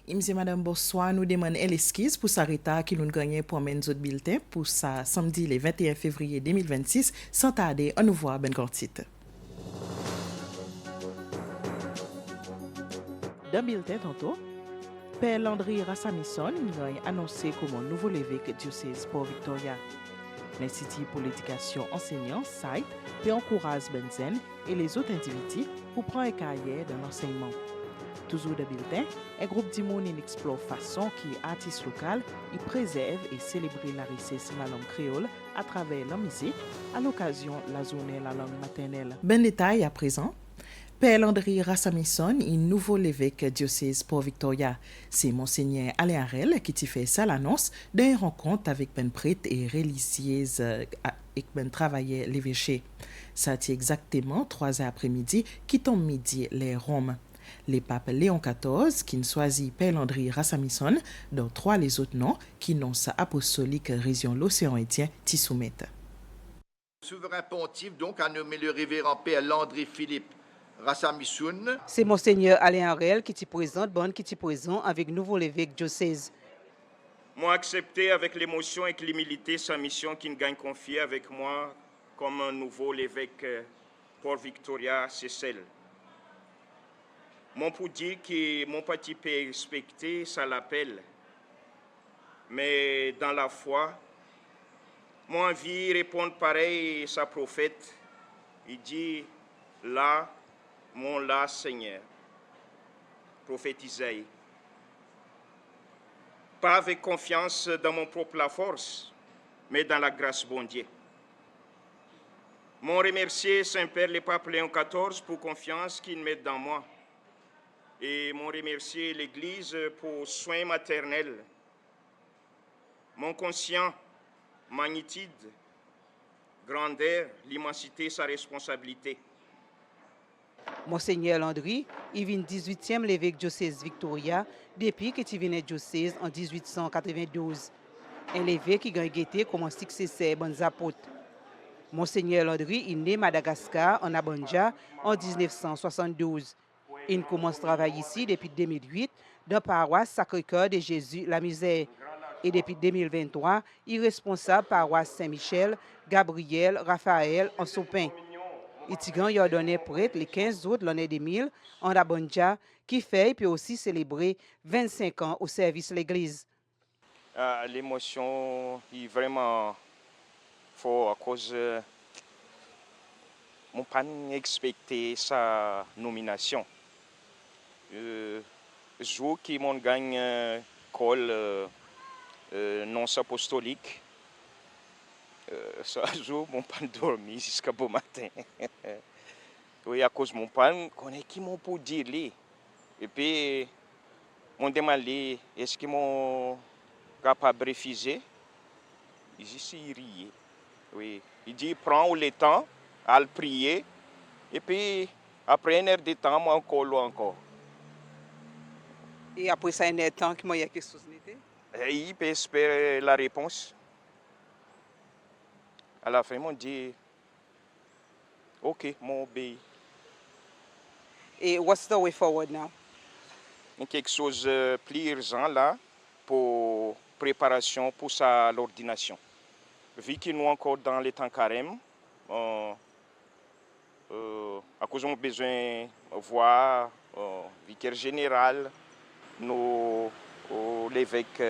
Et monsieur, madame, bonsoir. Nous demandons l'esquisse pour s'arrêter qui nous gagne pour amener notre bulletin pour ça samedi le 21 février 2026. Sans tarder, on nous voit ben titre. Dans le bulletin tantôt, Père Landry Rassamison a annoncé comme un nouveau évêque diocèse pour Victoria. L'Institut pour l'éducation enseignant, SITE, peut encourager Benzen et les autres individus pour prendre une carrière dans l'enseignement. Toujours de bulletin, un groupe d'immunes explore façon qui artistes locaux y préserve et célèbre la richesse de la langue créole à travers la musique à l'occasion de la journée de la langue maternelle. Ben détail à présent. Père Landry Rassamison est nouveau évêque diocèse pour Victoria. C'est Monseigneur Alain Harel qui fait ça l'annonce d'une rencontre avec ben prêtre et religieuse et ben travailleur l'évêché. Ça tient exactement 3 heures après-midi qui tombe midi les Roms. Les papes Léon XIV qui choisit Père Landry Rassamison dans 3 les autres noms qui n'ont sa apostolique région l'océan Indien t'y soumettent. Le souverain pontife donc a nommé le révérend Père Landry Philippe Rassamison. C'est Monseigneur Alain Harel qui t'y présente, qui t'y présente avec nouveau évêque diocèse. Moi accepté avec l'émotion et l'humilité sa mission qui me gagne confiée avec moi comme un nouveau évêque pour Victoria, c'est celle. Mon pour dire que mon petit père respecté, ça l'appelle. Mais dans la foi, mon envie répondre pareil sa prophète. Il dit là, mon là Seigneur. Prophète Isaïe. Pas avec confiance dans mon propre force, mais dans la grâce bon Dieu. Mon remercier Saint-Père le Pape Léon XIV pour confiance qu'il met dans moi. Et mon remercier l'Église pour soins maternels. Mon conscient, magnitude, grandeur, l'immensité, sa responsabilité. Monseigneur Landry, il vient 18e l'évêque diocèse Victoria depuis qu'il vient diocèse en 1892. Un évêque qui a été comme un successeur bon apôtres. Monseigneur Landry est né à Madagascar, en Abanja, en 1972. Il commence à travailler ici depuis 2008 dans la paroisse Sacré-Cœur de Jésus, la Misère. Et depuis 2023, il est responsable de la paroisse Saint-Michel, Gabriel, Raphaël, en Sopin. Itigan y a donné prêtre le 15 août l'année 2000 en Abanja, qui fait peut aussi célébrer 25 ans au service de l'Église. L'émotion est vraiment forte à cause mon pas expecté sa nomination. Jour qui mon gagne col non apostolique. Ça jour mon pas dormi jusqu'à bon matin. Oui, à cause mon pan connaît qui m'ont pour dire lui. Et puis mon demandé est-ce que mon capable de refuser. Il dit rier. Oui, il dit prends le temps à le prier et puis après une heure de temps moi encore. Et après ça, il y a un temps qu'il y a quelque chose. Et il peut espérer la réponse. À la fin, on dit OK, mon obéit. Et what's the way forward now? Quelque chose de plus urgent là pour préparation pour l'ordination. Vu que nous encore dans les temps carême, à cause on a besoin de voir vicaire général, l'évêque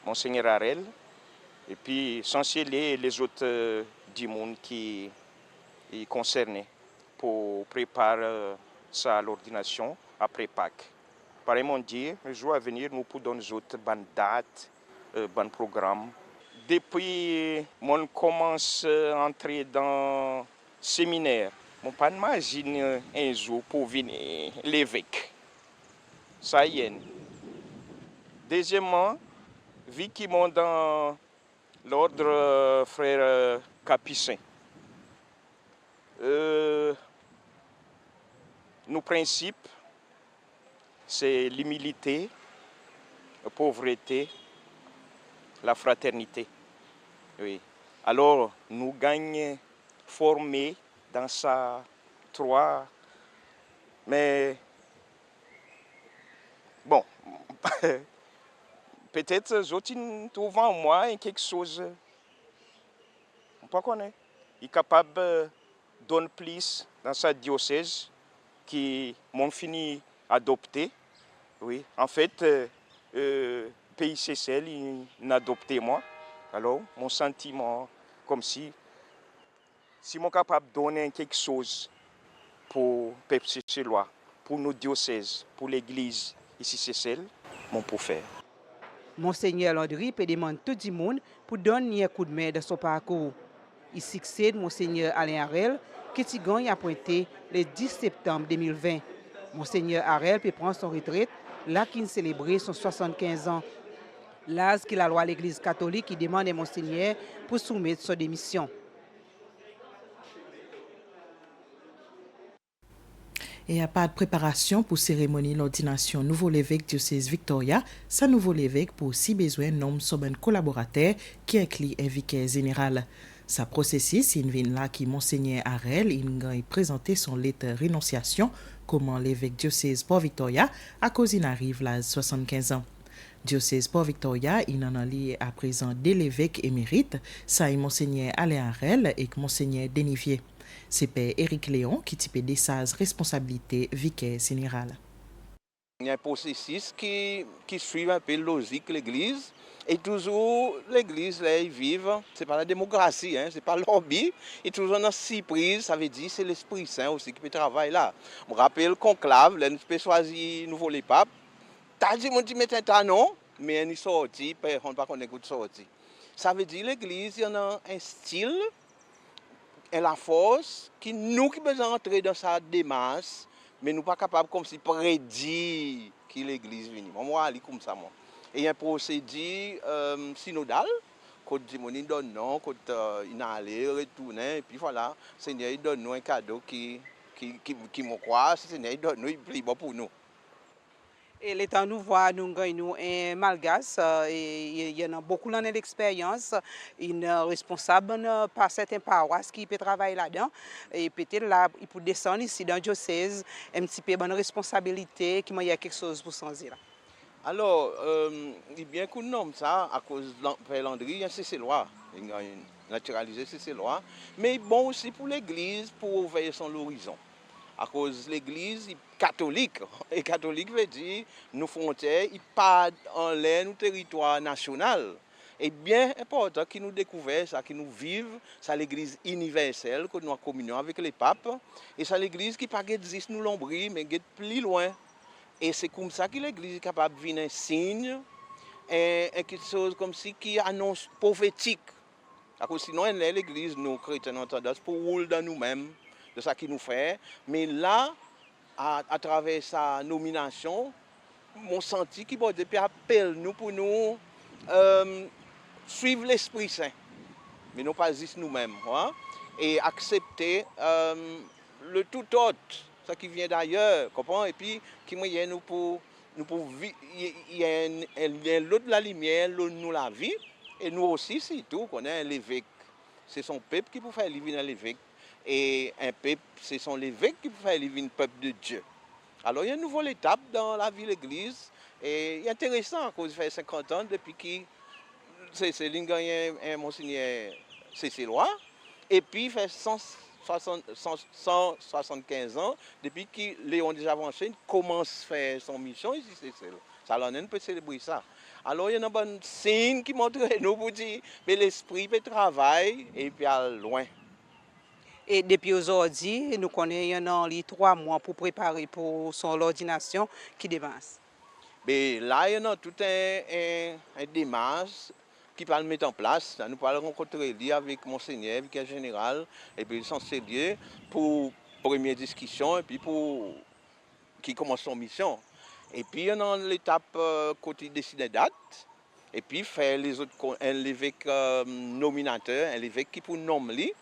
Monseigneur Harel, et puis censurer les autres du monde qui est concerné pour préparer l'ordination après Pâques. Pareil, mon Dieu, le jour à venir, nous pouvons donner autres bonnes dates, bons programmes. Depuis qu'on commence à entrer dans le séminaire, je ne peux pas imaginer un jour pour venir l'évêque. Ça y est. Deuxièmement, vu qu'ils sont dans l'ordre frère Capucin, nos principes, c'est l'humilité, la pauvreté, la fraternité. Oui. Alors, nous gagnons formés dans ça 3, mais Bon, peut-être Zotin trouve en moi quelque chose, on ne connaît. Il est capable de donner plus dans sa diocèse qui m'ont fini adopté. Oui, en fait, pays Seychelles, il a adopté moi. Alors, mon sentiment, comme si je suis capable de donner quelque chose pour le peuple seychellois, pour nos diocèses, pour l'église ici Seychelles, mon pour faire. Monseigneur Landry peut demander tout le monde pour donner un coup de main dans son parcours. Il succède Monseigneur Alain Harel, qui a appointé le 10 septembre 2020. Monseigneur Harel peut prendre son retraite là qu'il célébrait son 75 ans. L'âge qu'il a loi à l'Église catholique qui demande à Monseigneur pour soumettre sa démission. Il n'y a pas de préparation pour cérémonie l'ordination nouveau l'évêque diocèse Victoria, sa nouveau l'évêque pour si besoin nomme son collaborateur qui inclut un vicaire général. Sa processus, il vient là qui Monseigneur Harel, il a présenté son lettre de rénonciation comme l'évêque diocèse Port-Victoria à cause il arrive là 75 ans. Diocèse Port-Victoria, il en a lié à présent dès l'évêque émérite, ça est Monseigneur Alain Harel et Monseigneur Denivier. C'est Père Éric Léon qui type des sa responsabilité vicaire général. Il y a un processus qui suit un peu logique l'Église. Et toujours, l'Église, là, ils vivent, c'est pas la démocratie, hein, c'est pas le lobby. Et toujours dans surprise, ça veut dire c'est l'Esprit Saint aussi qui peut travailler là. Je me rappelle le conclave, là, nous pouvons choisir nouveau les papes. T'as dit, mon dit, mettez un non, mais on est sorti, on ne pas qu'on écoute sorti. Ça veut dire l'Église, il y en a un style et la force qui nous qui besoin entrer dans sa démarche, mais nous pas capables comme si prédire que l'Église vient. Moi, aller comme ça, moi. Et il y a un procédé synodal, quand Dimoni donne non, quand il a allé retourner, et puis voilà, le Seigneur il donne nous un cadeau qui me croit, le Seigneur il donne nous, il plie pour nous. Et l'état nous voit, nous gagnons un malgache, il y en a beaucoup d'expérience, il est responsable par certaines paroisses qui peut travailler là-dedans, et peut-être là, il peut descendre ici dans le diocèse, un petit peu de responsabilité, qui y a quelque chose pour changer là. Alors, il est bien qu'on nomme ça à cause de Père Landry, il y a CC-Loi, il a naturalisé CC-Loi, mais bon aussi pour l'Église, pour ouvrir son horizon. À cause de l'Église catholique, et catholique veut dire nos frontières, ils partent en l'air, nos territoire national. Et bien important qu'ils nous découvrent ça, qu'ils nous vivent, c'est l'Église universelle, que nous avons communion avec les papes, et c'est l'Église qui pas existe nous l'ombri, mais qui est plus loin. Et c'est comme ça que l'Église est capable de venir un signe, et quelque chose comme si qui annonce prophétique. Parce que sinon, l'Église, nous chrétiens, ont tendance pour rouler dans nous-mêmes, de ça qui nous fait. Mais là, à travers sa nomination, mon senti qui bon depuis appelle nous pour nous suivre l'Esprit Saint, mais non pas juste nous-mêmes, hein, et accepter le tout autre, ça qui vient d'ailleurs, comprends, et puis qui moyen nous pour il y a l'autre la lumière, l'autre nous la vie, et nous aussi surtout qu'on est l'évêque, c'est son peuple qui peut faire vivre dans l'évêque. Et un peuple, ce sont les évêques qui peuvent faire vivre un peuple de Dieu. Alors il y a une nouvelle étape dans la vie de l'Église. Et c'est intéressant, à cause de faire 50 ans, depuis que c'est un Monseigneur Cécélois. Et puis il fait 175 ans, depuis que Léon déjà avancé commence à faire son mission ici, c'est ça. Alors on peut célébrer ça. Alors il y a un bon signe qui montre nous pour dire que l'esprit peut travailler et puis aller loin. Et depuis aujourd'hui, nous connaissons 3 mois pour préparer pour son ordination qui démarre. Mais là, il y a tout un démarche qui va le mettre en place. Nous allons rencontrer avec Monseigneur, vicaire général, et puis son sérieux pour première discussion, et puis pour qui commence son mission. Et puis, il y a l'étape côté décider date, et puis faire les autres, l'évêque nominateur, l'évêque qui pour nommer.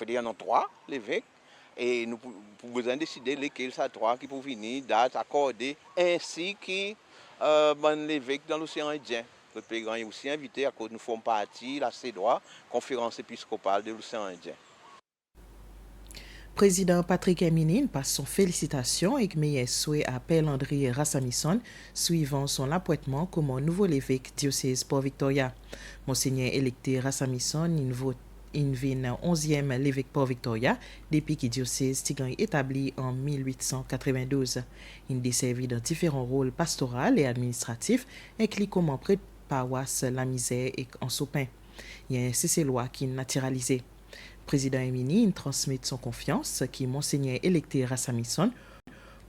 Il y en a 3, l'évêque, et nous pouvons besoin décider lesquels sont 3 qui peuvent venir, date, accorder, ainsi que l'évêque dans l'océan Indien. Le Pégrand est aussi invité à cause nous faisons partie, la CEDOA, conférence épiscopale de l'océan Indien. Président Patrick Eminine passe son félicitations et meilleurs souhaits à Père Landry Rassamison suivant son appointement comme nouveau évêque diocèse Port-Victoria. Monseigneur électé Rassamison invine 11e l'évêque Port-Victoria depuis que diocèse Tigran établi en 1892. Il desservi dans différents rôles pastoraux et administratifs, inclus comme prêtre paroisse La Misère et en Sopin. Il y a un cessez-loi qui est naturalisé. Président Emini transmet son confiance qui Monseigneur électé Rassamison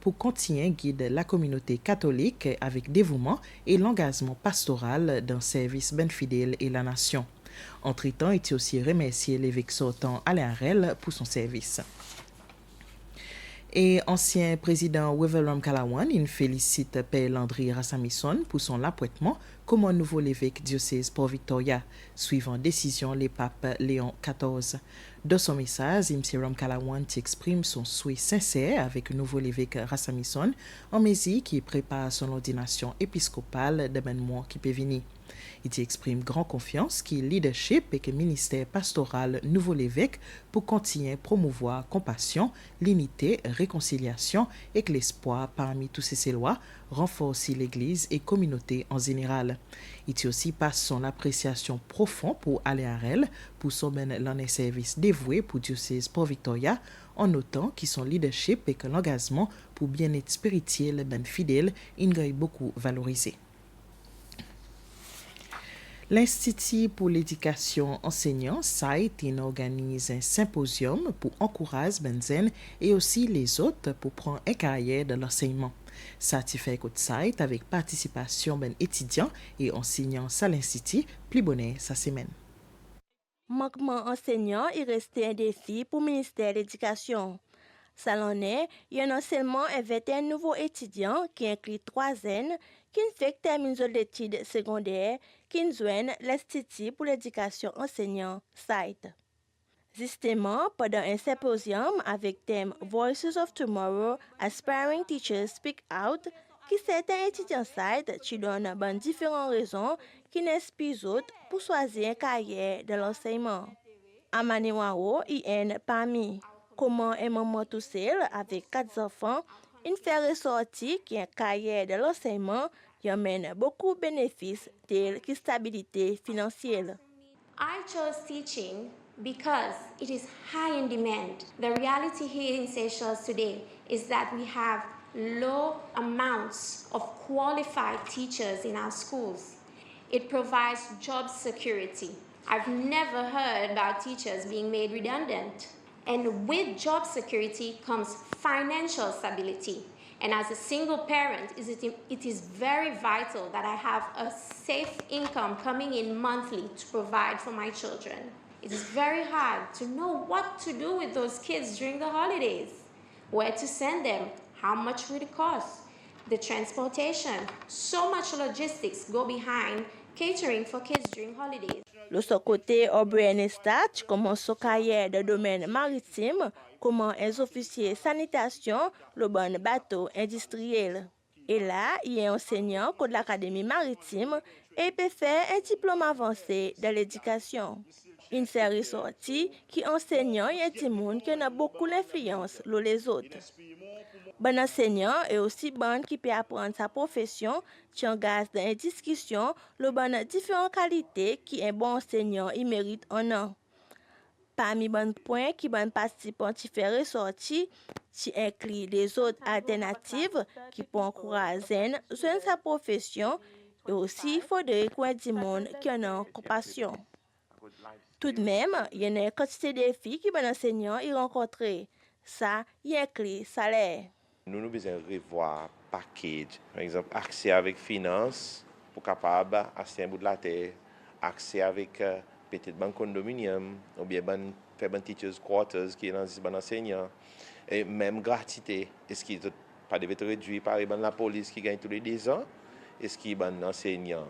pour continuer guide la communauté catholique avec dévouement et l'engagement pastoral dans le service ben fidèle et la nation. Entre-temps, il a aussi remercié l'évêque sortant Alain Harel pour son service. Et ancien président Weverum Kalawan, il félicite Père Landry Rassamison pour son appointement comme nouveau évêque diocèse Port-Victoria, suivant décision les papes Léon XIV. Dans son message, M. Ram Kalawan exprime son souhait sincère avec le nouveau évêque Rassamison en mesure qui prépare son ordination épiscopale de ben mois qui peut venir. Il exprime grande confiance qui leadership et que ministère pastoral nouveau l'évêque pour continuer à promouvoir compassion, l'unité, réconciliation et que l'espoir parmi tous ces lois renforcer l'Église et communauté en général. Il aussi passe son appréciation profonde pour Alain Harel pour son l'année service dévoué pour diocèse Port-Victoria en notant que son leadership et que l'engagement pour bien-être spirituel ben fidèle est beaucoup valorisé. L'Institut pour l'éducation enseignant, SAIT, organise un symposium pour encourager Benzen et aussi les autres pour prendre une carrière de l'enseignement. Ça fait que SAIT avec participation ben étudiants et enseignants à l'Institut, plus bonnet sa semaine. Manquement enseignant est resté un défi pour le ministère de l'Éducation. Ça l'en est, il y a non seulement 21 nouveaux étudiants qui incluent 3 jeunes qui fait terminer l'étude secondaire qui joignent l'Institut pour l'éducation enseignant SAIT. Justement, pendant un symposium avec thème Voices of Tomorrow, Aspiring Teachers Speak Out, qui certains étudiants SAIT qui donnent différentes raisons qui n'inspirent autres pour choisir une carrière de l'enseignement. Amani Wao y en parmi. Comment un maman tout seul avec 4 enfants, il fait ressortir qu'une carrière de l'enseignement y amène beaucoup de bénéfices tels que stabilité financière. I chose teaching because it is high in demand. The reality here in Seychelles today is that we have low amounts of qualified teachers in our schools. It provides job security. I've never heard about teachers being made redundant. And with job security comes financial stability. And as a single parent, it is very vital that I have a safe income coming in monthly to provide for my children. It is very hard to know what to do with those kids during the holidays, where to send them, how much would it cost, the transportation. So much logistics go behind catering for kids during holidays. De son côté, O'Brien Estat commence sa carrière de domaine maritime comme un officier sanitation le bon bateau industriel. Et là, il est enseignant de l'Académie maritime et peut faire un diplôme avancé de l'éducation. Une série sortie qui enseignant et un monde qui a beaucoup d'influence sur les autres. Bon enseignant est aussi bon qui peut apprendre sa profession, qui engage dans une discussion, le bon différentes qualités qui un bon enseignant il mérite en an. Parmi les points qui bon participant qui fait ressortir, qui inclut les autres alternatives qui peuvent encourager sa profession et aussi il faudrait qu'on ait du monde qui en a compassion. Tout de même, il y a une quantité de défis que bon enseignant y rencontrent. Ça, il inclut salaire. Nous avons besoin de revoir package. Par exemple, accès avec finance pour capable acheter un bout de la terre, accès avec peut-être un condominium, ou bien faire un teachers quarters qui est dans un enseignant, et même gratuité. Est-ce qu'il pas devait être réduit par la police qui gagne tous les 10 ans? Est-ce qu'il y a un enseignant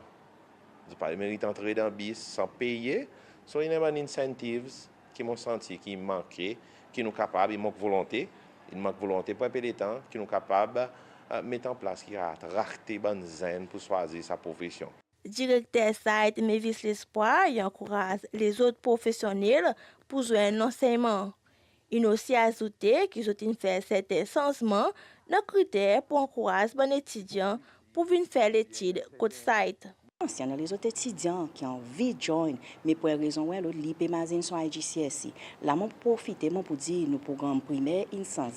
qui pas mérite d'entrer dans le bis sans payer? So, il y a des incentives qui m'ont senti, qui manquaient, qui nous capables, il manque volonté. Il manque volonté pour un peu de temps, qui nous capables de mettre en place, qui a racheté bonne zen pour choisir sa profession. Directeur SAIT Mévis l'Espoir, il encourage les autres professionnels pour jouer un enseignement. Il aussi ajouté qu'ils ont fait certains changements dans les critères pour encourager les étudiants pour venir faire l'étude côté site. Il y a les autres étudiants qui ont envie de joindre, mais pour une raison, ils peuvent pas sur IGCSE. Là, je profite pour dire que nos programmes primaires sont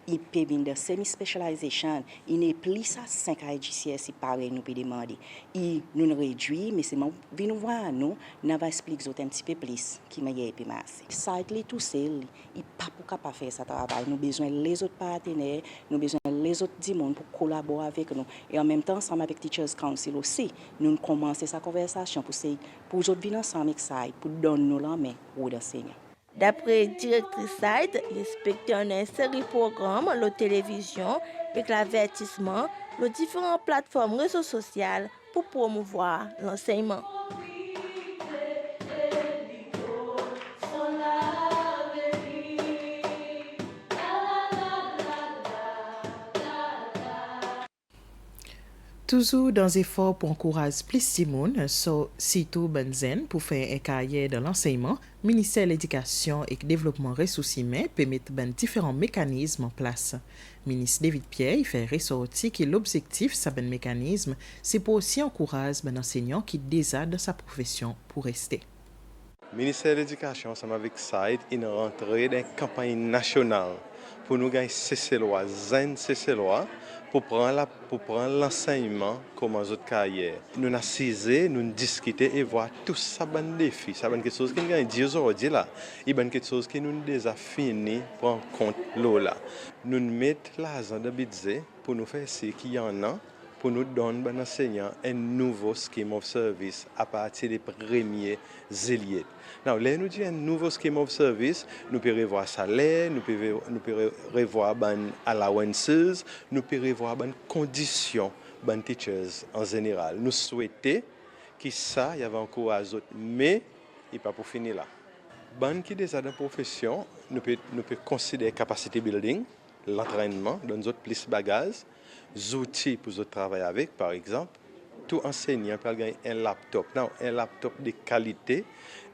ils peuvent venir de semi-specialization. Il n'est plus à 5 IGCSE pareil, nous pouvons demander. Nous réduisons, mais c'est venir voir nous va expliquer un petit peu plus qui m'a aidé passer. Ça est tout seul, il pas pour capable faire ce travail. Nous avons besoin les autres partenaires, nous avons besoin les autres du monde pour collaborer avec nous. Et en même temps, ensemble avec Teachers Council aussi, nous commencer sa conversation pour nous venir ensemble avec ça, pour donner nos mains aux enseignants. D'après directrice site, l'inspecteur d'une série de programmes, la télévision et l'avertissement, les différentes plateformes réseaux sociaux pour promouvoir l'enseignement. Toujours dans les efforts pour encourager plus de monde, surtout Benzen pour faire une carrière dans l'enseignement, le ministère de l'Éducation et du Développement des ressources humaines peut mettre différents mécanismes en place. Le ministre David Pierre fait ressortir que l'objectif de ce mécanisme, c'est pour aussi encourager les enseignants qui désirent dans sa profession pour rester. Le ministère de l'Éducation, ensemble avec SAID, est rentré dans une campagne nationale pour nous gagner CCLOA, ZEN CCLOA, pour prendre l'enseignement comme une autre carrière. Nous avons assisé, nous avons discuté et voir tout ça bon défi. Ça quelque chose qui nous a dit aujourd'hui là. Et quelque chose qui nous a déjà fini pour en compte là. Nous mettons l'argent de budget pour nous faire ce qu'il y en a, pour nous donner aux enseignants un nouveau scheme of service à partir des 1er juillet. Là, nous disons un nouveau scheme of service, nous pouvons revoir salaire, nous pouvons revoir les allowances, nous pouvons revoir les conditions des teachers en général. Nous souhaitons que ça, il y avait encore à autres, mais il n'est pas pour finir là. Les qui déjà dans la profession, nous pouvons considérer capacity building, l'entraînement, donner d'autres plus de bagages, des outils pour travailler avec, par exemple. Tout enseignant peut gagner un laptop. Non, un laptop de qualité,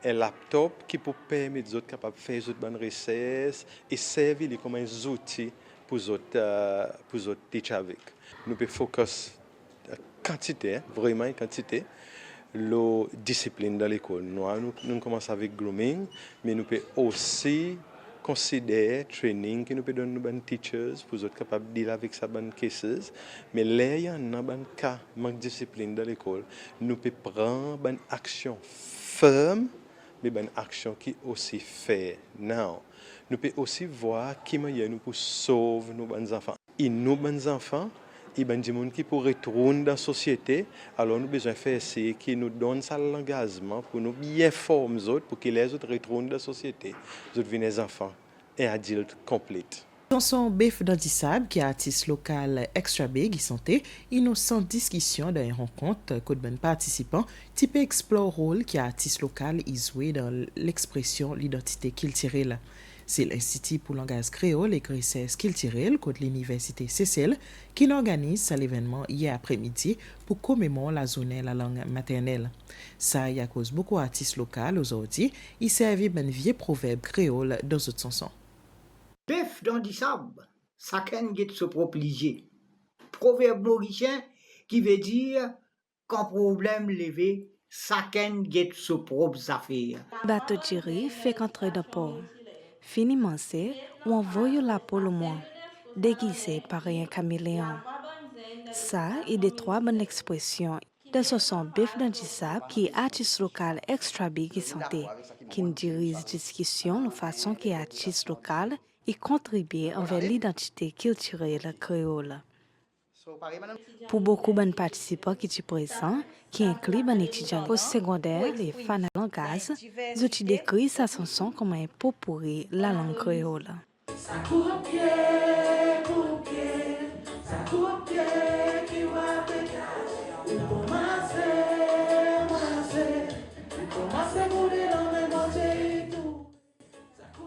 un laptop qui peut permettre aux autres capables de faire des bonnes recherches et servir comme un outil pour les autres teacher avec. Nous pouvons focus quantité, vraiment quantité, la discipline dans l'école. Nous commençons avec grooming, mais nous pouvons aussi considérer training que nous pouvons donner aux teachers pour être capables de dealer avec ces bonnes cases. Mais là, il y a un cas manque de discipline dans l'école. Nous pouvons prendre une action ferme, mais une action qui aussi fait. Now, nous pouvons aussi voir qui manière nous pour sauver nos bons enfants. Et nos bons enfants, il y a des gens qui pour retourner dans la société, alors nous avons besoin de faire ce qui nous donne ça l'engagement pour nous bien former les autres, pour que les autres retournent dans la société. Les autres viennent des enfants et adultes complets. Chanson Bef Dandissab, qui est artiste local Extra Big santé, innocente discussion dans une rencontre que les participants type explore rôle qui est artiste local joué dans l'expression l'identité culturelle. C'est l'Institut pour langage créole et richesse culturelle de l'Université Cecil qui organise l'événement hier après-midi pour commémorer la journée de la langue maternelle. Ça y a cause beaucoup d'artistes locaux aujourd'hui, ils servent un vieux proverbe créole dans d'autres chansons. Bef Dandissab, ça ken get se propligé. Proverbe mauricien qui veut dire qu'un problème levé, ça ken get se propres affaires. Bateau Thierry fait qu'entrer dans port. Fini mancé, ou envoie la peau le moins, déguisé par un caméléon. Ça, il y a 3 bonnes expressions. De ce sont Bef Dandissab, qui est artiste local Extra Big santé, qui dirige discussion de façon qui est artiste local et contribue envers l'identité culturelle créole. Pour beaucoup de participants qui sont présents, qui incluent les étudiants postsecondaires et fans de langage, ils ont décrit sa chanson comme un pot-pourri la langue créole.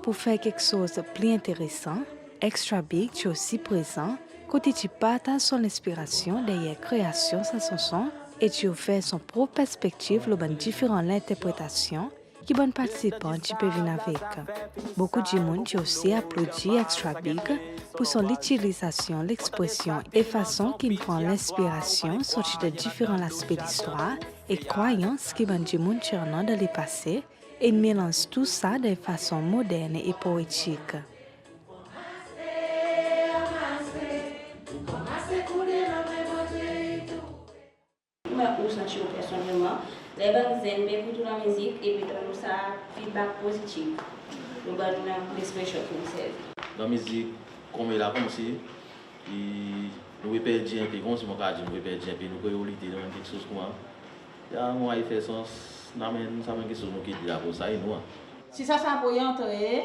Pour faire quelque chose de plus intéressant, Extra Big est aussi présent côté tu partages son inspiration derrière la création de sa chanson et tu offres son propre perspective dans différentes interprétations qui bon participant qui peut venir avec. Beaucoup de monde qui aussi applaudi Extra Big pour son utilisation, l'expression et façon qu'il prend l'inspiration sortie de différents aspects de l'histoire et croyances qui bon du monde tournant dans le passé et mélange tout ça de façon moderne et poétique. Personnellement, les banques aiment écouter la musique et puis donner ça feedback positif. Nous avons l'expression pour nous servir. La musique, comme elle a commencé, nous pouvons perdre un peu, comme si mon cas dit, nous pouvons perdre un peu, nous pouvons lutter dans quelque chose comme ça. Il y a un moyen de faire ça, ça mène quelque chose qui dit là pour ça et nous. Si ça pour y entrer,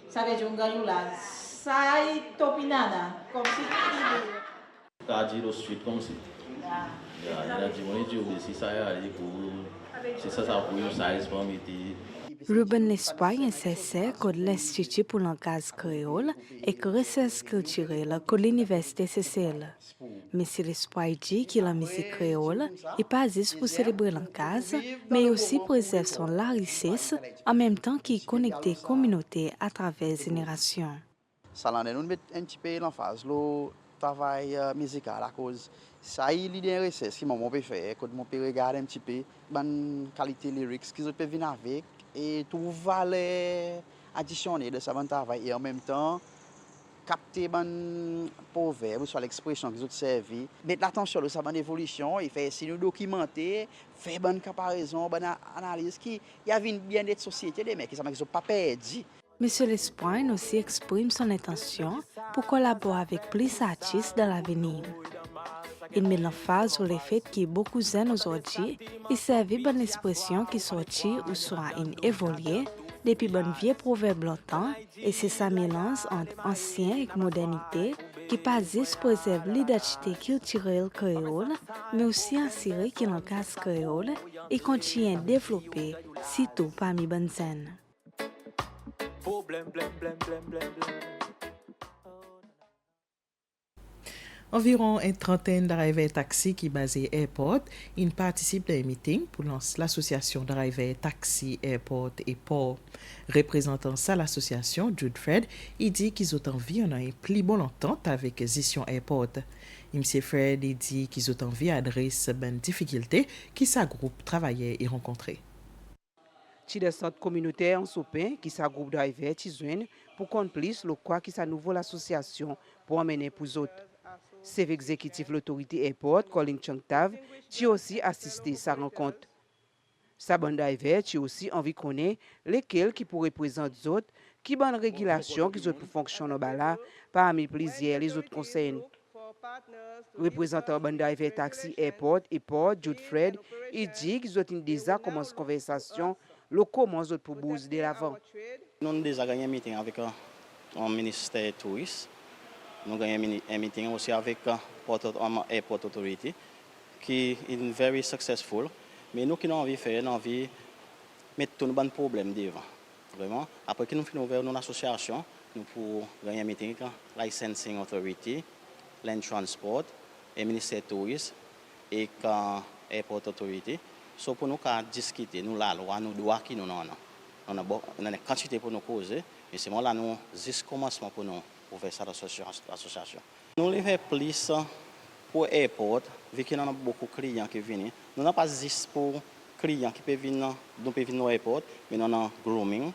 ça veut dire qu'on gagne là. Ça est topinana, comme si tu disais. Tu dit le suite comme si. Ruben l'espoir nécessaire que l'Institut pour le langage créole et que recherche culturelle que l'Université CCL. Mais si l'espoir dit que la musique créole n'est pas juste pour célébrer le langage, mais aussi préserve son la richesse en même temps qu'il connecte les communautés à travers les générations. Ça nous met un petit peu l'emphase, le travail musical à cause. Ça y est, l'idée c'est ce que mon peut faire, quand mon peut regarder un petit peu, bonne qualité lyrics qu'ils peuvent venir avec et tout valeur additionnée de ça bon travail et en même temps capter bon proverbe soit l'expression qu'ils ont servi, mettre l'attention sur sa bonne évolution et faire si nous documenter, faire bonne comparaison, bonne analyse qui y a une bien d'être société des mecs qui sont pas perdus. Monsieur L'Espoir aussi exprime son intention pour collaborer avec plus d'artistes dans l'avenir. Il met l'emphase sur le fait que beaucoup de jeunes aujourd'hui servent de bonne expression qui sortit ou soit évoluée depuis bon vieux proverbe longtemps et c'est sa mélange entre ancien et modernité qui pas juste préserve l'identité culturelle créole mais aussi assurer que le langage créole et continue à développer surtout parmi bonnes jeunes. Environ une trentaine d'arrivés taxi qui basés Airport, ils participent à un meeting pour lancer l'association d'arrivés taxi Airport et port. Représentant ça l'association, Jude Fred, il dit qu'ils ont envie on a une plus bonne entente avec Zition Airport. M. Fred il dit qu'ils ont envie d'adresser ben difficultés qui sa groupe travaillait et rencontrait. Ci des centres communautaires en Sopin qui sa groupe d'arrivés Tizouen pour qu'on plus le quoi qui sa nouvelle association pour emmener pour autres. Chef exécutif l'autorité Airport, Colin Changtav, qui aussi assisté sa rencontre. Sa bande d'arrivés qui aussi envie connaître lesquels qui pourraient présenter les autres, qui bonne régulation qui pour fonctionner là parmi plusieurs les autres conseils. Représentant bande d'arrivés taxi Airport et port Jude Fred, il dit qu'ils ont déjà commencé conversation, le comment autres pour bouger de l'avant. Nous avons déjà gagné un meeting avec un ministère touriste. Nous avons un meeting aussi avec Airport Authority qui est very successful. Mais nous qui avons envie de faire, nous avons envie de mettre tous nos problèmes devant. Vraiment. Après que nous finissons ouvert une association, nous pouvons gagner un meeting avec Licensing Authority, Land Transport, et ministère Tourisme et Airport Authority. So pour nous discuter, nous la loi, nous droits qui nous avons. On a une quantité pour nous causer. Et c'est moi là nous juste commencement pour nous. Pour faire cette association. Nous le faisons plus pour Airport, vu qu'il y a beaucoup de clients qui viennent. Nous n'avons pas juste pour clients qui peuvent venir dans Airport, mais nous avons grooming,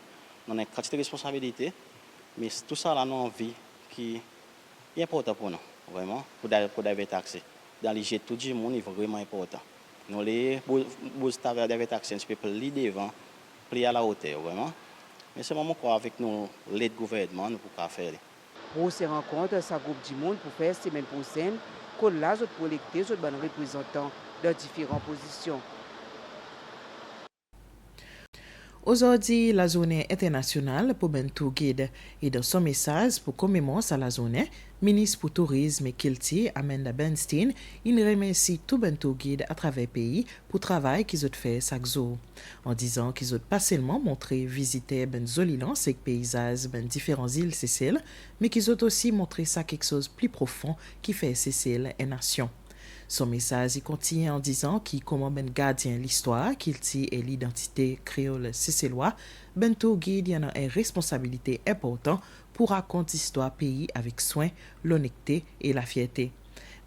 nous avons une quantité de responsabilités. Mais tout ça, là, nous avons envie qui est important pour nous, vraiment, pour des taxis. Dans les jets, tout le monde est vraiment important. Nous, les beaux des taxis, un petit peu plus devant, plus à la hauteur, vraiment. Mais c'est vraiment quoi avec nous, l'aide gouvernement, nous pouvons faire. Pour ces rencontres, ça groupe du monde pour faire semaine prochaine, qu'on l'a pour électer les bonnes représentants de différentes positions. Aujourd'hui, la journée internationale pour Bentou Guide et dans son message pour commémorer la journée, ministre pour tourisme et culture Amanda Bernstein, il remercie tout Bentou Guide à travers le pays pour le travail qu'ils ont fait chaque jour. En disant qu'ils ont pas seulement montré visiter ben Zolilance et paysages ben différentes îles Seychelles, mais qu'ils ont aussi montré ça quelque chose de plus profond qui fait Seychelles et nation. Son message y continue en disant qu'il comment ben gardien l'histoire, qu'il tire et l'identité créole sicélois, bento guide y en a une responsabilité importante pour raconter l'histoire pays avec soin, l'honnêteté et la fierté.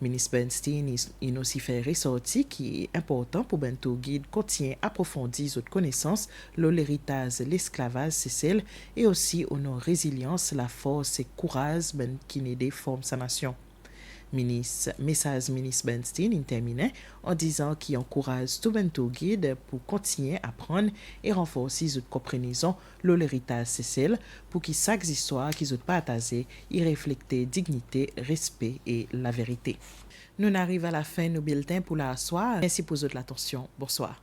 Ministre Bernstein il aussi fait ressortir qui est important pour bento guide continuer à approfondir ses connaissances, l'héritage, l'esclavage sicile et aussi au nom résilience, la force et courage ben qui n'aide forme sa nation. Message ministre Bernstein il terminait en disant qu'il encourage tout bento guide pour continuer à apprendre et renforcer cette compréhension l'héritage sicile pour qu'il chaque histoire qu'ils ont partagé y reflète dignité, respect et la vérité. Nous arrivons à la fin de nos bulletins pour la soirée. Merci pour votre attention. Bonsoir.